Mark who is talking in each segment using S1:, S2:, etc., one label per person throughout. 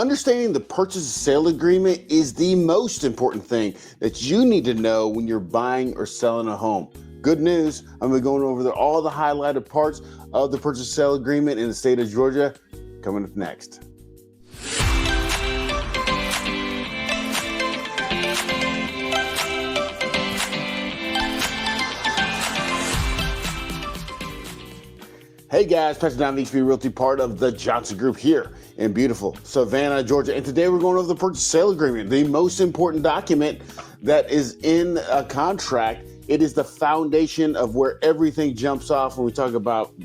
S1: understanding the purchase and sale agreement is the most important thing that you need to know when you're buying or selling a home. Good news, I'm going to be going over all the highlighted parts of the purchase and sale agreement in the state of Georgia coming up next. Hey guys, Pastor Donovan, HB Realty, part of the Johnson Group here in beautiful Savannah, Georgia. And today we're going over the purchase sale agreement, the most important document that is in a contract. It is the foundation of where everything jumps off when we talk about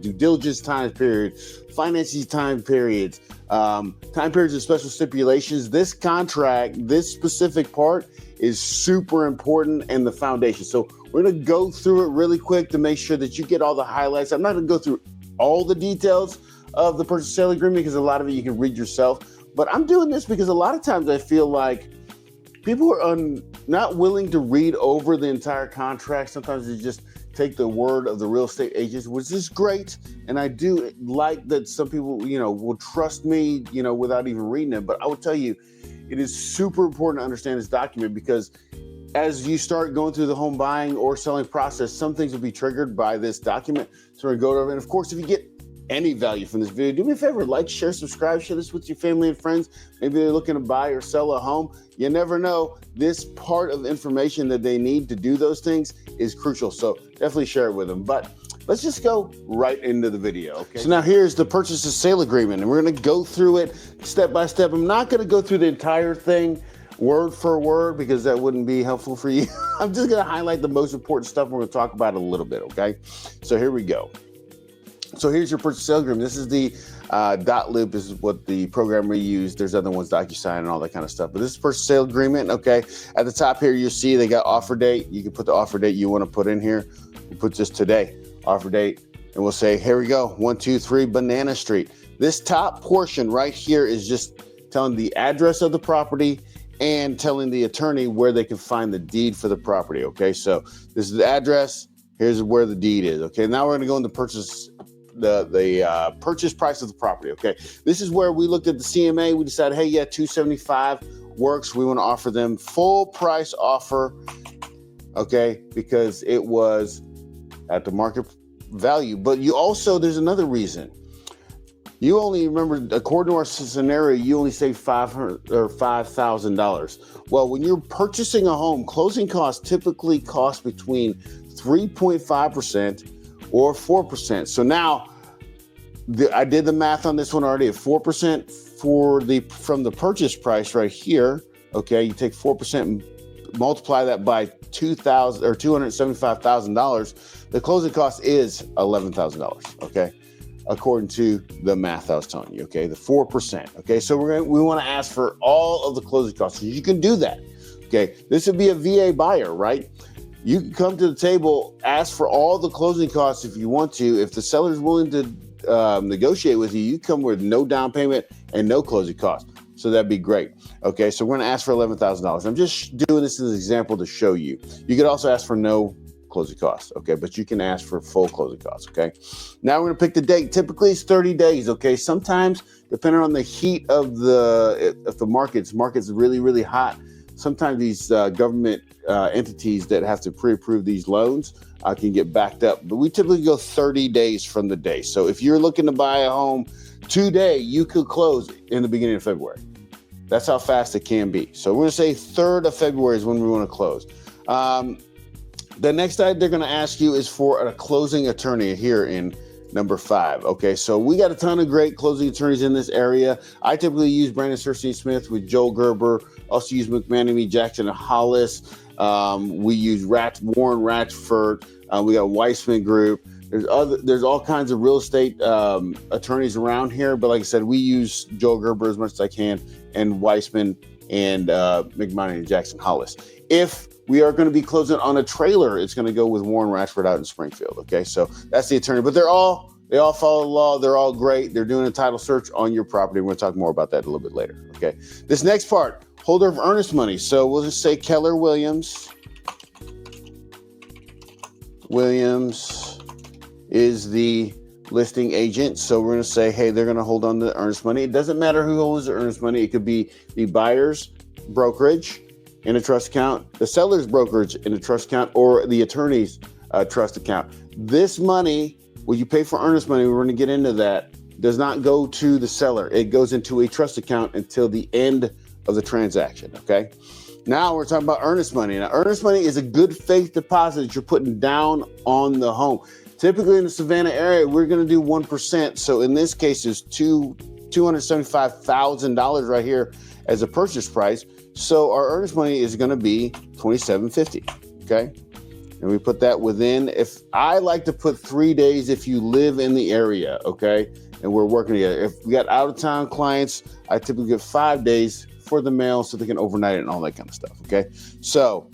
S1: due diligence time period, financing time periods, time periods of special stipulations. This contract, this specific part is super important and the foundation. So we're going to go through it really quick to make sure that you get all the highlights. I'm not going to go through all the details of the purchase sale agreement because a lot of it you can read yourself. But I'm doing this because a lot of times I feel like people are not willing to read over the entire contract. Sometimes they just take the word of the real estate agents, which is great. And I do like that some people, will trust me, without even reading it. But I will tell you, it is super important to understand this document because as you start going through the home buying or selling process, some things will be triggered by this document. So we're going to go over. And of course, if you get any value from this video, do me a favor, like, share, subscribe, share this with your family and friends. Maybe they're looking to buy or sell a home. You never know. This part of information that they need to do those things is crucial. So definitely share it with them. But let's just go right into the video. Okay. So now here's the purchase and sale agreement, and we're going to go through it step by step. I'm not going to go through the entire thing word for word because that wouldn't be helpful for you. I'm just going to highlight the most important stuff. We're going to talk about a little bit. Okay. So here we go. So here's your purchase sale agreement. This is the dot loop. This is what the program we use. There's other ones, DocuSign and all that kind of stuff. But this is purchase sale agreement. Okay. At the top here, you'll see they got offer date. You can put the offer date you want to put in here. We'll put just today, offer date, and we'll say, here we go, 123 Banana Street. This top portion right here is just telling the address of the property and telling the attorney where they can find the deed for the property. Okay. So this is the address. Here's where the deed is. Okay. Now we're going to go into purchase the purchase price of the property. Okay. This is where we looked at the CMA. We decided, hey, yeah, 275 works. We want to offer them full price offer. Okay. Because it was at the market value. But you also, there's another reason. You only remember, according to our scenario, you only save $500 or $5,000. Well, when you're purchasing a home, closing costs typically cost between 3.5% or 4%. So now I did the math on this one already at 4% from the purchase price right here. Okay, you take 4% and multiply that by $275,000. The closing cost is $11,000. Okay. According to the math I was telling you, okay, the 4%. Okay, so we want to ask for all of the closing costs. So you can do that. Okay, this would be a VA buyer, right? You can come to the table, ask for all the closing costs if you want to. If the seller is willing to negotiate with you, you come with no down payment and no closing costs. So that'd be great. Okay, so we're going to ask for $11,000. I'm just doing this as an example to show you. You could also ask for no closing costs, okay, but you can ask for full closing costs. Okay, now we're gonna pick the date. Typically it's 30 days. Okay, sometimes depending on the heat of the market's really hot, sometimes these government entities that have to pre-approve these loans can get backed up, but we typically go 30 days from the day. So if you're looking to buy a home today, you could close in the beginning of February. That's how fast it can be. So we're gonna say 3rd of February is when we want to close. The next item they're going to ask you is for a closing attorney here in number 5. Okay, so we got a ton of great closing attorneys in this area. I typically use Brandon Surstein Smith with Joel Gerber. Also use McManamy, Jackson, and Hollis. We use Warren Ratchford. We got Weissman Group. There's all kinds of real estate attorneys around here, but like I said, we use Joel Gerber as much as I can, and Weissman and McManamy and Jackson Hollis. If we are going to be closing on a trailer, it's going to go with Warren Ratchford out in Springfield. Okay, so that's the attorney, but they all follow the law. They're all great. They're doing a title search on your property. We're going to talk more about that a little bit later. Okay, this next part, holder of earnest money. So we'll just say Keller Williams. Williams is the listing agent. So we're going to say, hey, they're going to hold on to the earnest money. It doesn't matter who holds the earnest money. It could be the buyer's brokerage in a trust account, the seller's brokerage in a trust account, or the attorney's trust account. This money, when you pay for earnest money, we're going to get into that, does not go to the seller. It goes into a trust account until the end of the transaction, okay? Now we're talking about earnest money. Now, earnest money is a good faith deposit that you're putting down on the home. Typically in the Savannah area, we're going to do 1%. So in this case, it's $275,000 right here as a purchase price. So our earnest money is going to be $2,750, okay? And we put that within, if I like to put 3 days if you live in the area, okay? And we're working together. If we got out of town clients, I typically get 5 days for the mail so they can overnight it and all that kind of stuff, okay? So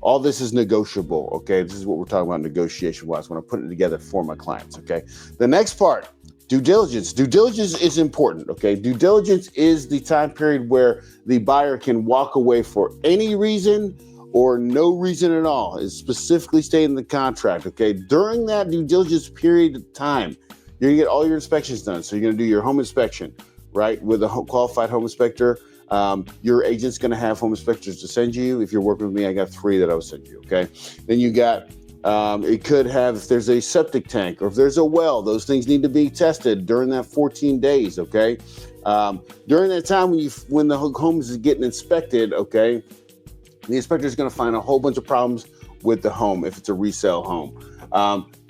S1: all this is negotiable, okay? This is what we're talking about negotiation-wise when I'm putting it together for my clients, okay? The next part, due diligence. Due diligence is important, okay? Due diligence is the time period where the buyer can walk away for any reason or no reason at all. It's specifically stated in the contract, okay? During that due diligence period of time, you're gonna get all your inspections done. So you're gonna do your home inspection, right? With a qualified home inspector. Your agent's gonna have home inspectors to send you. If you're working with me, I got 3 that I will send you, okay? Then you got, it could have, if there's a septic tank or if there's a well, those things need to be tested during that 14 days, okay? During that time when the home is getting inspected, okay, the inspector is going to find a whole bunch of problems with the home if it's a resale home.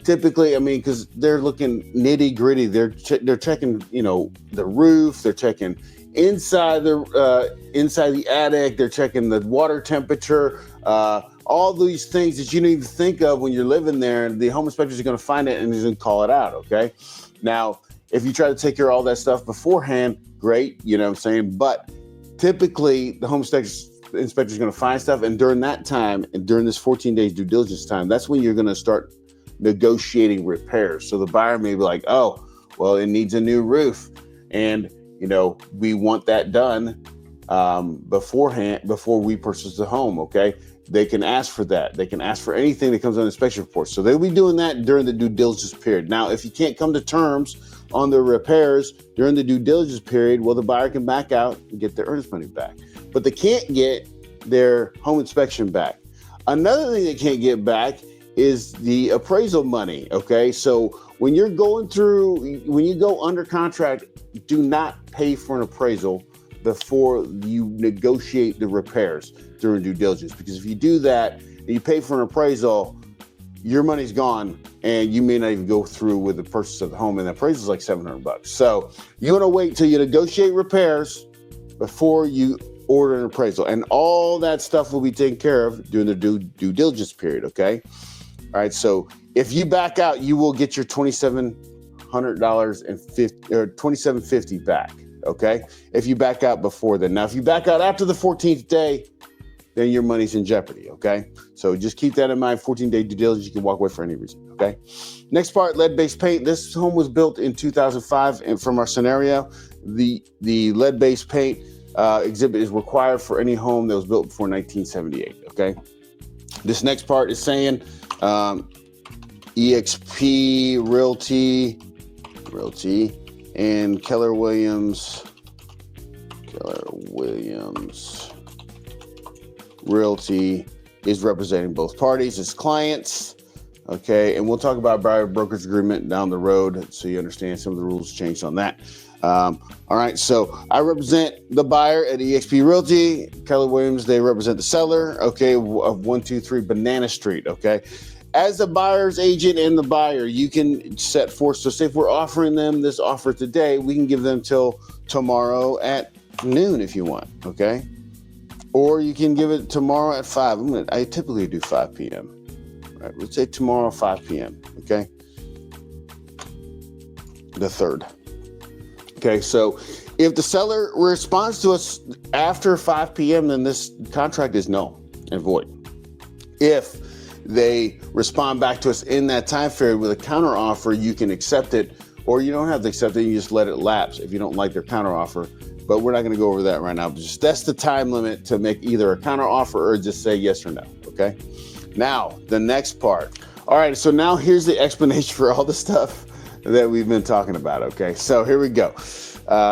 S1: Typically, I mean, because they're looking nitty gritty. They're checking, you know, the roof. They're checking inside the attic. They're checking the water temperature. All these things that you don't even think of when you're living there. And the home inspectors are going to find it and he's going to call it out. Okay. Now, if you try to take care of all that stuff beforehand, great. You know what I'm saying? But typically, the home inspector is going to find stuff, and during that time, and during this 14 days due diligence time, that's when you're going to start negotiating repairs. So the buyer may be like, oh, well, it needs a new roof, and you know, we want that done beforehand before we purchase the home. Okay, they can ask for that. They can ask for anything that comes on the inspection report. So they'll be doing that during the due diligence period. Now, if you can't come to terms on the repairs during the due diligence period, well, the buyer can back out and get their earnest money back. But they can't get their home inspection back. Another thing they can't get back is the appraisal money, okay? So when you go under contract, do not pay for an appraisal before you negotiate the repairs during due diligence. Because if you do that and you pay for an appraisal, your money's gone and you may not even go through with the purchase of the home, and the appraisal is like $700. So you want to wait till you negotiate repairs before you order an appraisal, and all that stuff will be taken care of during the due diligence period, okay? All right, so if you back out, you will get your $2,700 and $2,750 back, okay? If you back out before then. Now, if you back out after the 14th day, then your money's in jeopardy, okay? So just keep that in mind. 14-day due diligence, you can walk away for any reason, okay? Next part, lead-based paint. This home was built in 2005, and from our scenario, the lead-based paint exhibit is required for any home that was built before 1978, okay? This next part is saying EXP Realty, and Keller Williams Realty is representing both parties as clients, okay? And we'll talk about buyer brokerage agreement down the road so you understand some of the rules changed on that. All right, so I represent the buyer at eXp Realty. Keller Williams, they represent the seller, okay, of 123 Banana Street, okay? As a buyer's agent and the buyer, you can set forth, so say if we're offering them this offer today, we can give them till tomorrow at noon if you want, okay? Or you can give it tomorrow at 5. I typically do 5 p.m. All right, let's say tomorrow 5 p.m., okay? The 3rd. Okay, so if the seller responds to us after 5 p.m., then this contract is null and void. If they respond back to us in that time period with a counter offer, you can accept it, or you don't have to accept it, you just let it lapse if you don't like their counter offer. But we're not going to go over that right now. Just that's the time limit to make either a counter offer or just say yes or no, okay? Now, the next part. All right, so now here's the explanation for all the stuff that we've been talking about. Okay, so here we go.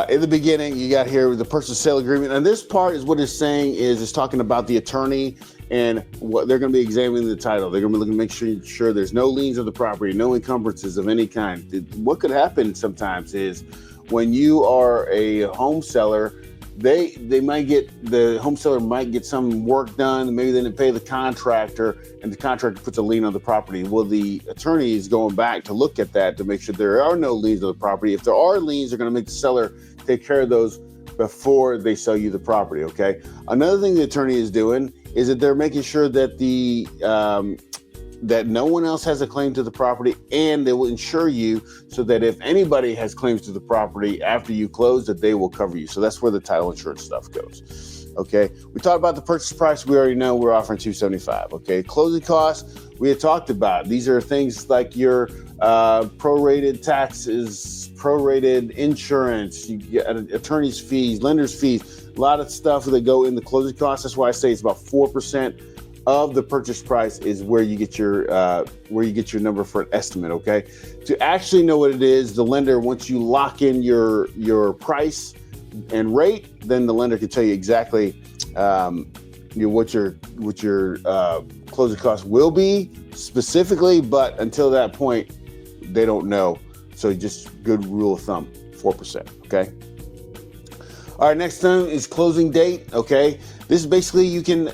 S1: In the beginning, you got here the purchase sale agreement, and this part is what it's saying is it's talking about the attorney and what they're going to be examining the title. They're going to be looking to make sure there's no liens of the property, no encumbrances of any kind. What could happen sometimes is when you are a home seller, the home seller might get some work done, maybe they didn't pay the contractor, and the contractor puts a lien on the property. Well, the attorney is going back to look at that to make sure there are no liens on the property. If there are liens, they're going to make the seller take care of those before they sell you the property. Okay. Another thing the attorney is doing is that they're making sure that that no one else has a claim to the property, and they will insure you so that if anybody has claims to the property after you close, that they will cover you. So that's where the title insurance stuff goes. Okay. We talked about the purchase price. We already know we're offering $275. Okay. Closing costs we had talked about. These are things like your prorated taxes, prorated insurance, you get attorney's fees, lender's fees, a lot of stuff that go in the closing costs. That's why I say it's about 4% of the purchase price is where you get your number for an estimate. Okay, to actually know what it is, the lender, once you lock in your price and rate, then the lender can tell you exactly what your closing costs will be specifically. But until that point, they don't know. So just good rule of thumb, 4%. Okay. All right. Next thing is closing date. Okay, this is basically you can.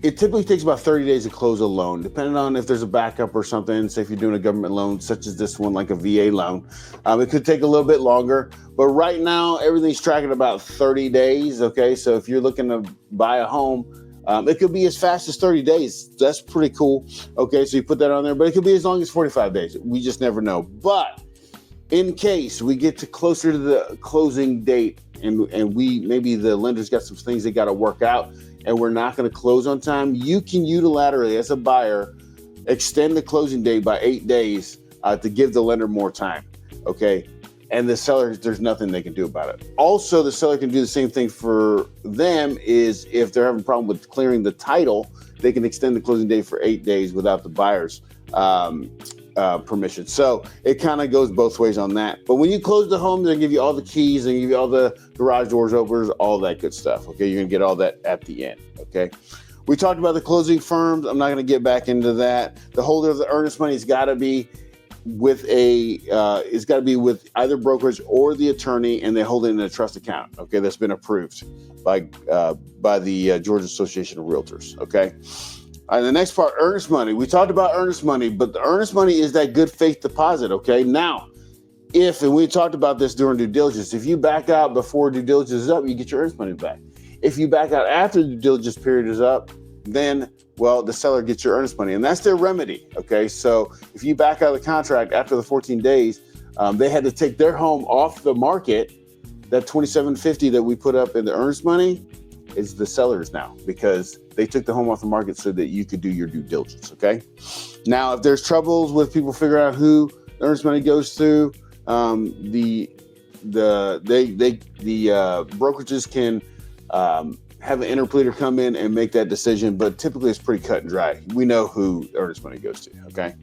S1: It typically takes about 30 days to close a loan, depending on if there's a backup or something. Say if you're doing a government loan, such as this one, like a VA loan, it could take a little bit longer. But right now, everything's tracking about 30 days. Okay, so if you're looking to buy a home, it could be as fast as 30 days. That's pretty cool. Okay, so you put that on there, but it could be as long as 45 days. We just never know. But in case we get to closer to the closing date, and maybe the lender's got some things they got to work out, and we're not going to close on time, you can unilaterally, as a buyer, extend the closing date by 8 days to give the lender more time. Okay. And the seller, there's nothing they can do about it. Also, the seller can do the same thing for them. Is if they're having a problem with clearing the title, they can extend the closing date for 8 days without the buyer's permission. So it kind of goes both ways on that. But when you close the home, they give you all the keys, they give you all the garage doors openers, all that good stuff. Okay, you're gonna get all that at the end. Okay, we talked about the closing firms. I'm not gonna get back into that. The holder of the earnest money has got to be with either brokerage or the attorney, and they hold it in a trust account. Okay, that's been approved by the Georgia Association of Realtors. Okay. The next part, earnest money. We talked about earnest money, but the earnest money is that good faith deposit. Okay. Now, and we talked about this during due diligence, if you back out before due diligence is up, you get your earnest money back. If you back out after the due diligence period is up, then, well, the seller gets your earnest money, and that's their remedy. Okay. So if you back out of the contract after the 14 days, they had to take their home off the market. That $2,750 that we put up in the earnest money is the seller's now, because they took the home off the market so that you could do your due diligence. Okay. Now, if there's troubles with people figuring out who the earnest money goes through, the brokerages can have an interpleader come in and make that decision, but typically it's pretty cut and dry. We know who earnest money goes to. Okay.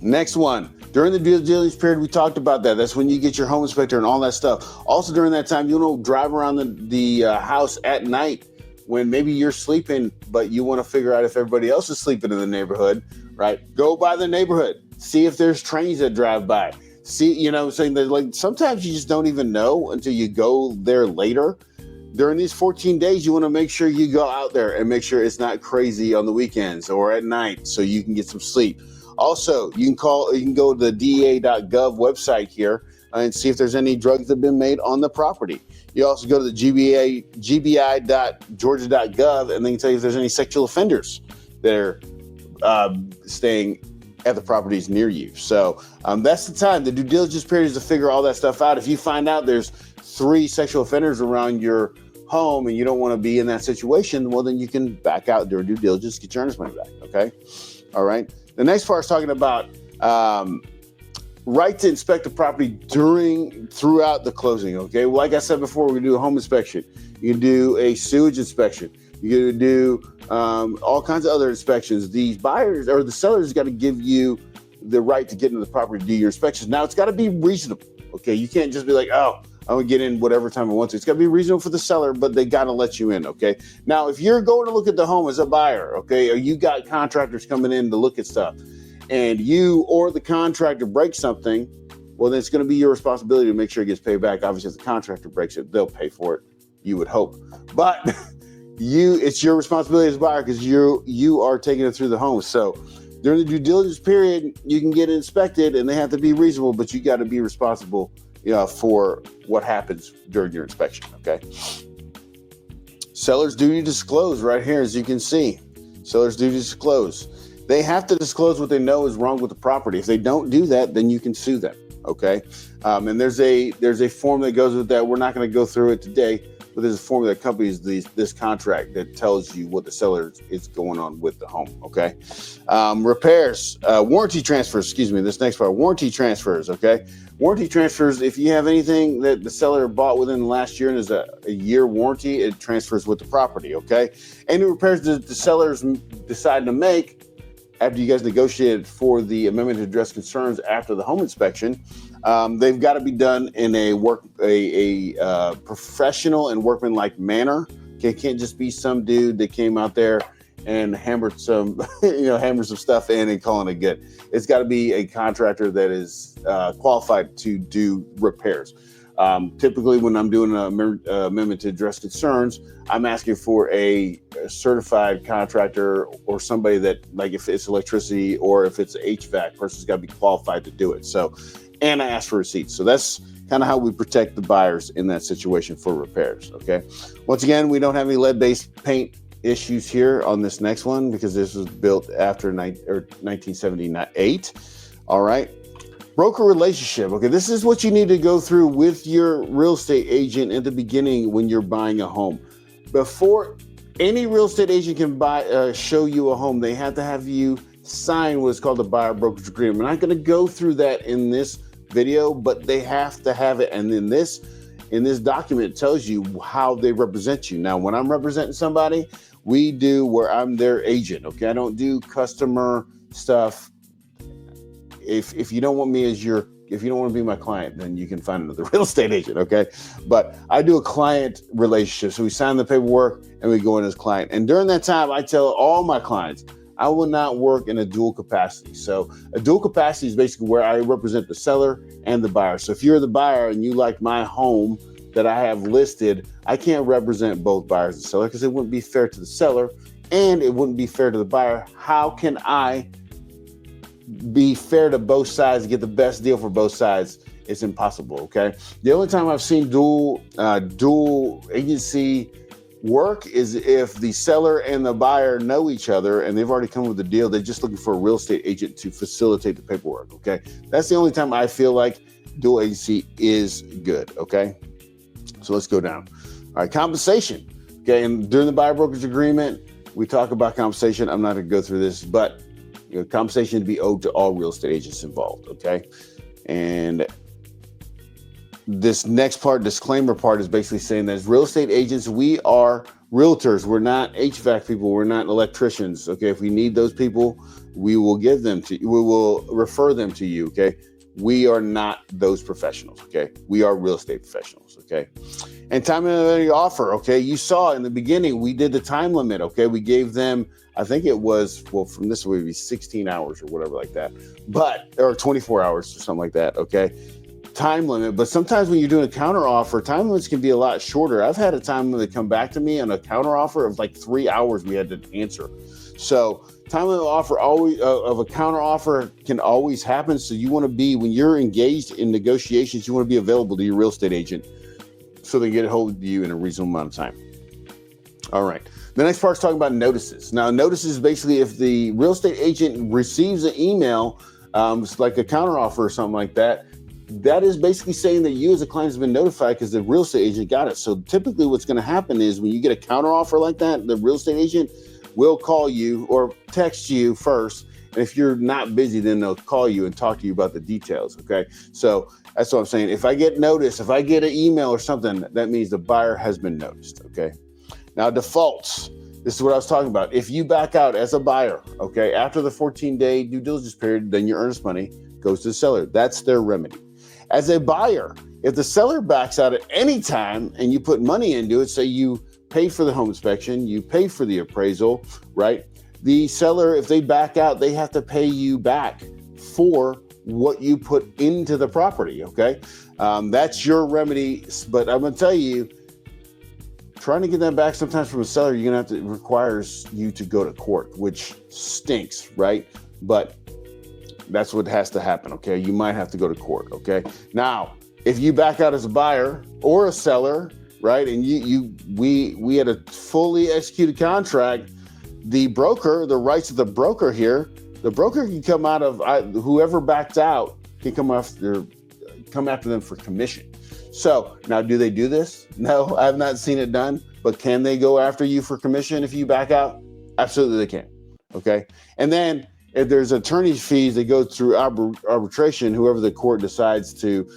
S1: Next one, during the due diligence period, we talked about that. That's when you get your home inspector and all that stuff. Also, during that time, you don't drive around the house at night when maybe you're sleeping, but you want to figure out if everybody else is sleeping in the neighborhood, right? Go by the neighborhood, see if there's trains that drive by. See, saying that, like, sometimes you just don't even know until you go there later. During these 14 days, you want to make sure you go out there and make sure it's not crazy on the weekends or at night, so you can get some sleep. Also, you can go to the DEA.gov website here and see if there's any drugs that have been made on the property. You also go to the GBI.Georgia.gov, and they can tell you if there's any sexual offenders that are staying at the properties near you. So that's the time. The due diligence period is to figure all that stuff out. If you find out there's 3 sexual offenders around your home and you don't want to be in that situation, well, then you can back out during due diligence, get your earnest money back. Okay. All right. The next part is talking about right to inspect the property throughout the closing. Okay. Well, like I said before, we do a home inspection. You can do a sewage inspection. You can do all kinds of other inspections. These buyers or the sellers got to give you the right to get into the property to do your inspections. Now, it's got to be reasonable. Okay, you can't just be like, oh, I'm gonna get in whatever time I want to. It's got to be reasonable for the seller, but they got to let you in. Okay. Now, if you're going to look at the home as a buyer, okay, or you got contractors coming in to look at stuff, and you or the contractor breaks something, well, then it's going to be your responsibility to make sure it gets paid back. Obviously, if the contractor breaks it, they'll pay for it. You would hope, but it's your responsibility as a buyer because you are taking it through the home. So during the due diligence period, you can get it inspected, and they have to be reasonable, but you got to be responsible for what happens during your inspection. Okay. Seller's duty to disclose right here, as you can see. Seller's duty to disclose. They have to disclose what they know is wrong with the property. If they don't do that, then you can sue them. Okay. And there's a form that goes with that. We're not going to go through it today, but there's a form that accompanies this contract that tells you what the seller is going on with the home. Okay. Repairs, warranty transfers, this next part, warranty transfers. Okay. Warranty transfers, if you have anything that the seller bought within the last year and is a year warranty, it transfers with the property. Okay. Any repairs that the sellers decide to make after you guys negotiated for the amendment to address concerns after the home inspection, they've got to be done in a professional and workmanlike manner. Okay, it can't just be some dude that came out there and hammered some stuff in and calling it good. It's got to be a contractor that is qualified to do repairs. Typically, when I'm doing an amendment to address concerns, I'm asking for a certified contractor or somebody that, like, if it's electricity or if it's HVAC, person's got to be qualified to do it. So, and I ask for receipts. So that's kind of how we protect the buyers in that situation for repairs. Okay. Once again, we don't have any lead-based paint issues here on this next one because this was built after 1978. All right. Broker relationship. Okay, this is what you need to go through with your real estate agent at the beginning when you're buying a home. Before any real estate agent can show you a home, they have to have you sign what's called a buyer brokerage agreement. I'm not going to go through that in this video, but they have to have it. And in this document, it tells you how they represent you. Now, when I'm representing somebody, we do where I'm their agent. Okay, I don't do customer stuff. If you don't want me if you don't want to be my client, then you can find another real estate agent. Okay. But I do a client relationship. So we sign the paperwork and we go in as client. And during that time, I tell all my clients, I will not work in a dual capacity. So a dual capacity is basically where I represent the seller and the buyer. So if you're the buyer and you like my home that I have listed, I can't represent both buyers and seller because it wouldn't be fair to the seller and it wouldn't be fair to the buyer. How can I be fair to both sides, get the best deal for both sides? It's impossible. Okay. The only time I've seen dual agency work is if the seller and the buyer know each other and they've already come with a deal. They're just looking for a real estate agent to facilitate the paperwork. Okay. That's the only time I feel like dual agency is good. Okay. So let's go down. All right. Compensation. Okay. And during the buyer brokerage agreement, we talk about compensation. I'm not going to go through this, but compensation to be owed to all real estate agents involved. Okay. And this next part, disclaimer part, is basically saying that as real estate agents, we are realtors. We're not HVAC people. We're not electricians. Okay. If we need those people, we will give them to you. We will refer them to you. Okay. We are not those professionals. Okay. We are real estate professionals. Okay. And time limit offer. Okay. You saw in the beginning, we did the time limit. Okay. We gave them, I think it was, well, from this would be 16 hours or whatever like that, or 24 hours or something like that. Okay. Time limit. But sometimes when you're doing a counter offer, time limits can be a lot shorter. I've had a time limit come back to me on a counter offer of like 3 hours we had to answer. So time limit offer of a counter offer can always happen. So you want to be, when you're engaged in negotiations, you want to be available to your real estate agent so they get a hold of you in a reasonable amount of time. All right. The next part is talking about notices. Now, notices basically if the real estate agent receives an email, it's like a counteroffer or something like that, that is basically saying that you as a client has been notified because the real estate agent got it. So typically what's going to happen is when you get a counteroffer like that, the real estate agent will call you or text you first. And if you're not busy, then they'll call you and talk to you about the details. Okay. So that's what I'm saying. If I get notice, if I get an email or something, that means the buyer has been noticed. Okay. Now, defaults. This is what I was talking about. If you back out as a buyer, okay, after the 14-day due diligence period, then your earnest money goes to the seller. That's their remedy. As a buyer, if the seller backs out at any time and you put money into it, say you pay for the home inspection, you pay for the appraisal, right? The seller, if they back out, they have to pay you back for what you put into the property, okay? That's your remedy, but I'm gonna tell you, trying to get that back sometimes from a seller, you're gonna have to, it requires you to go to court, which stinks, right? But that's what has to happen, okay? You might have to go to court, okay? Now, if you back out as a buyer or a seller, right, and we had a fully executed contract, the broker, the rights of the broker here, the broker can come out of, whoever backed out can come after them for commission. So now, do they do this? No, I have not seen it done, but can they go after you for commission if you back out? Absolutely they can, okay? And then if there's attorney's fees that go through arbitration, whoever the court decides to,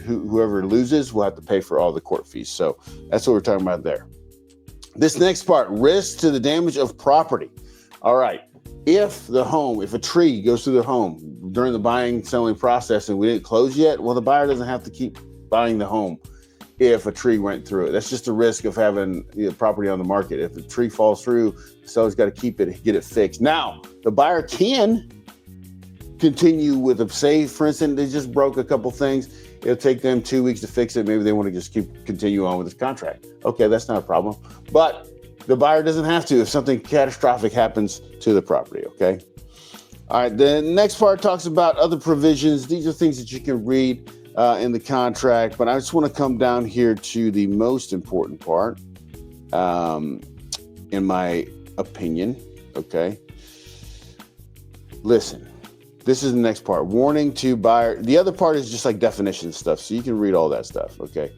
S1: whoever loses will have to pay for all the court fees. So that's what we're talking about there. This next part, risk to the damage of property. All right, if a tree goes through the home during the buying, selling process and we didn't close yet, well, the buyer doesn't have to keep buying the home if a tree went through it. That's just the risk of having property on the market. If the tree falls through, the seller's got to keep it, get it fixed. Now, the buyer can continue with a, say, for instance, they just broke a couple things. It'll take them 2 weeks to fix it. Maybe they want to just continue on with this contract. Okay, that's not a problem. But the buyer doesn't have to if something catastrophic happens to the property, okay? All right, the next part talks about other provisions. These are things that you can read in the contract, but I just want to come down here to the most important part, in my opinion, okay? Listen, this is the next part. Warning to buyer. The other part is just like definition stuff, so you can read all that stuff, okay?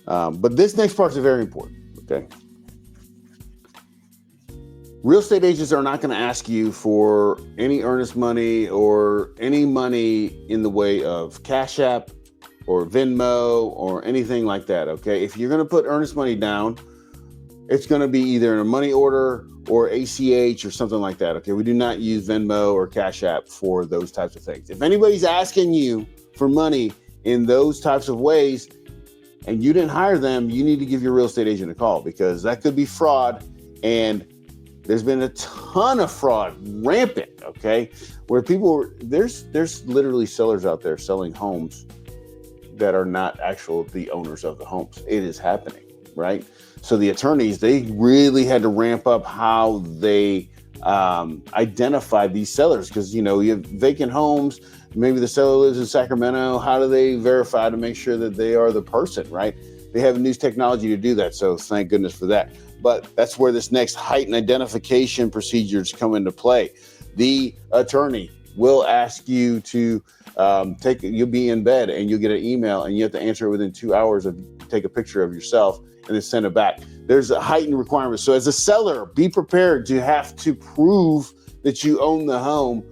S1: But this next part is very important, okay? Real estate agents are not going to ask you for any earnest money or any money in the way of Cash App or Venmo or anything like that, okay? If you're going to put earnest money down, it's going to be either in a money order or ACH or something like that, okay? We do not use Venmo or Cash App for those types of things. If anybody's asking you for money in those types of ways and you didn't hire them, you need to give your real estate agent a call because that could be fraud, and there's been a ton of fraud rampant, okay? Where there's literally sellers out there selling homes that are not the owners of the homes. It is happening, right? So the attorneys, they really had to ramp up how they identify these sellers because, you have vacant homes. Maybe the seller lives in Sacramento. How do they verify to make sure that they are the person, right? They have news technology to do that, so thank goodness for that. But that's where this next heightened identification procedures come into play. The attorney will ask you to you'll be in bed and you'll get an email and you have to answer it within 2 hours of take a picture of yourself and then send it back. There's a heightened requirement. So as a seller, be prepared to have to prove that you own the home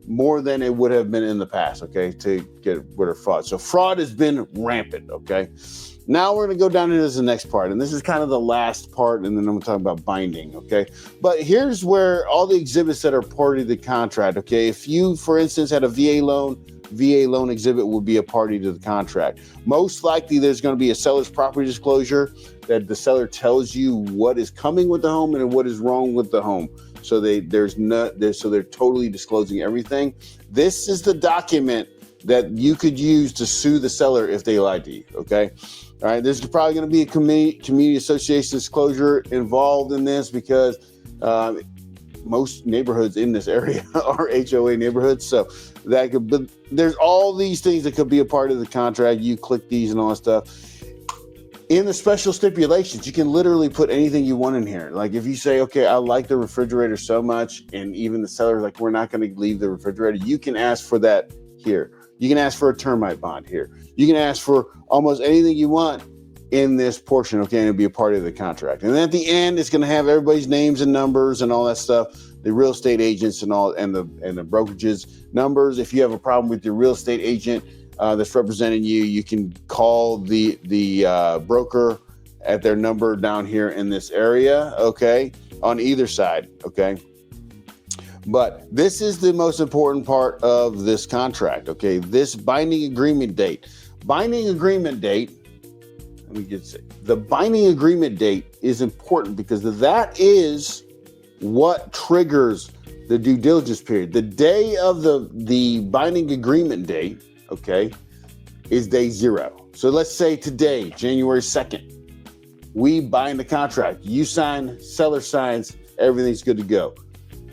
S1: more than it would have been in the past, okay, to get rid of fraud. So fraud has been rampant, okay? Now we're going to go down into the next part, and this is kind of the last part, and then I'm going to talk about binding, okay? But here's where all the exhibits that are part of the contract, okay? If you, for instance, had a VA loan exhibit would be a party to the contract. Most likely there's going to be a seller's property disclosure that the seller tells you what is coming with the home and what is wrong with the home. So they're totally disclosing everything. This is the document that you could use to sue the seller if they lied to you, okay? All right, there's probably going to be a community association disclosure involved in this because most neighborhoods in this area are HOA neighborhoods. So but there's all these things that could be a part of the contract. You click these and all that stuff. In the special stipulations, you can literally put anything you want in here. Like if you say, okay, I like the refrigerator so much, and even the seller's like, we're not going to leave the refrigerator, you can ask for that here. You can ask for a termite bond here. You can ask for almost anything you want in this portion, okay, and it'll be a part of the contract. And then at the end, it's going to have everybody's names and numbers and all that stuff, the real estate agents and the brokerages numbers. If you have a problem with your real estate agent that's representing you, you can call the broker at their number down here in this area, okay, on either side, okay? But this is the most important part of this contract, okay? This binding agreement date. Binding agreement date, let me get it. The binding agreement date is important because that is what triggers the due diligence period. The day of the binding agreement date, okay, is day 0. So let's say today, January 2nd, we bind the contract. You sign, seller signs, everything's good to go.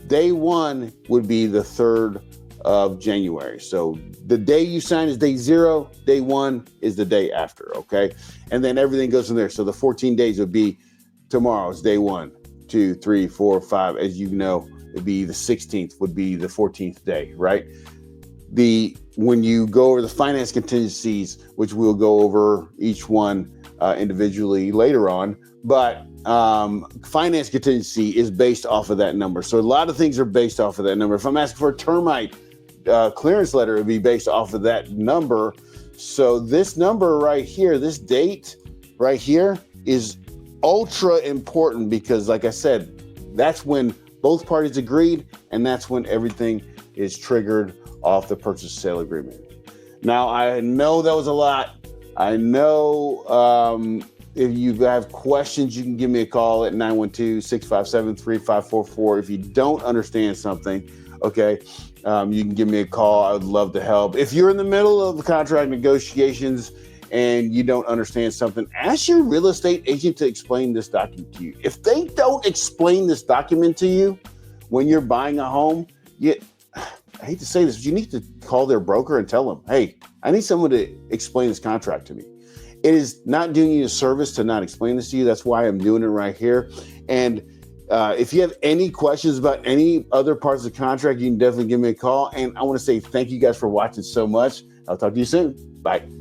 S1: Day 1 would be the 3rd of January. So the day you sign is day 0. Day 1 is the day after, okay? And then everything goes from there. So the 14 days would be tomorrow's day 1, 2, 3, 4, 5. As you know, it'd be the 16th would be the 14th day, right? When you go over the finance contingencies, which we'll go over each one individually later on, but finance contingency is based off of that number. So a lot of things are based off of that number. If I'm asking for a termite clearance letter, it would be based off of that number. So this number right here, this date right here is ultra important because, like I said, that's when both parties agreed, and that's when everything is triggered off the purchase sale agreement. Now, I know that was a lot. I know if you have questions, you can give me a call at 912-657-3544. If you don't understand something, okay, you can give me a call. I would love to help. If you're in the middle of the contract negotiations and you don't understand something, ask your real estate agent to explain this document to you. If they don't explain this document to you when you're buying a home, I hate to say this, but you need to call their broker and tell them, hey, I need someone to explain this contract to me. It is not doing you a service to not explain this to you. That's why I'm doing it right here. And if you have any questions about any other parts of the contract, you can definitely give me a call. And I want to say thank you guys for watching so much. I'll talk to you soon. Bye.